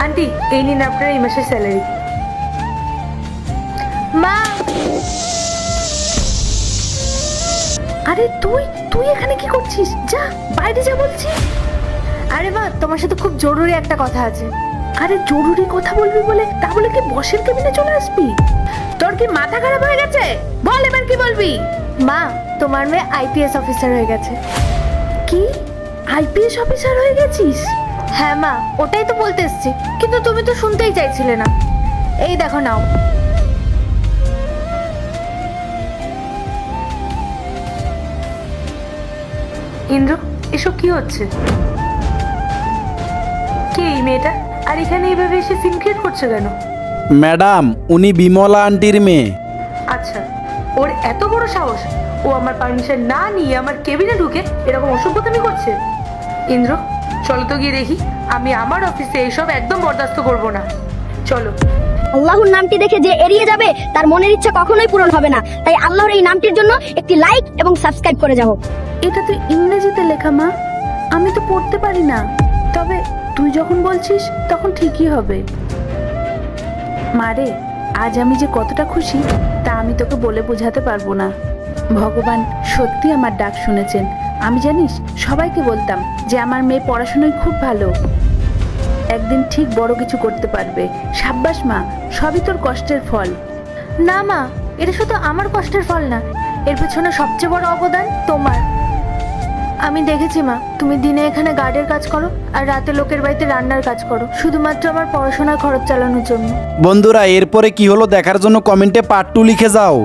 Aunty, এই নিন আপনার এই মাসের স্যালারি। মা, আরে তুই তুই এখানে কি করছিস? যা বাইরে যা বলছি। আরে মা, তোমার সাথে খুব জরুরি একটা কথা আছে। আরে জরুরি কথা বলবি বলে তা বলে কি বসের কেবিনে চলে আসবি? তোর কি মাথা খারাপ হয়ে গেছে? বল এবার কি বলবি? মা, তোমার মেয়ে আইপিএস অফিসার হয়ে গেছে। কি? আইপিএস অফিসার হয়ে গেছিস? হ্যাঁ মা, ওটাই তো বলতে এসছি, কিন্তু তুমি তো শুনতেই চাইছিলে না। এই দেখো নাও। ইন্দ্র, এসব কি হচ্ছে? কে এই মেয়েটা? আর এখানে এইভাবে এসে সিন ক্রিয়েট করছে কেন? ম্যাডাম, উনি বিমলা আন্টির মেয়ে। আচ্ছা, ওর এত বড় সাহস, ও আমার পারমিশন না নিয়ে আমার কেবিনে ঢুকে এরকম অসভ্যতামি করছে। ইন্দ্র, চলো তো গিয়ে দেখি। আমি আমার অফিসে এইসব একদম বরদাস্ত করব না। চলো। আল্লাহর নামটি দেখে যে এড়িয়ে যাবে তার মনের ইচ্ছা কখনোই পূরণ হবে না। তাই আল্লাহর এই নামটির জন্য একটি লাইক এবং সাবস্ক্রাইব করে যাও। এটা তো ইংরেজিতে লেখা মা, আমি তো পড়তে পারি না। তবে তুই যখন বলছিস তখন ঠিকই হবে। মারে, আজ আমি যে কতটা খুশি তা আমি তোকে বলে বোঝাতে পারবো না। ভগবান সত্যি আমার ডাক শুনেছেন। আমি জানিস সবাইকে বলতাম যে আমার মেয়ে পড়াশোনায় খুব ভালো, একদিন ঠিক বড় কিছু করতে পারবে। সাব্বাস মা, সবই তোর কষ্টের ফল। না মা, এটা শুধু আমার কষ্টের ফল না, এর পেছনে সবচেয়ে বড় অবদান তোমার। আমি দেখেছি মা, তুমি দিনে এখানে গার্ডের কাজ করো আর রাতে লোকের বাড়িতে রান্নার কাজ করো, শুধুমাত্র আমার পড়াশোনার খরচ চালানোর জন্য। বন্ধুরা, এরপরে কি হলো দেখার জন্য কমেন্টে পার্ট 2 লিখে যাও।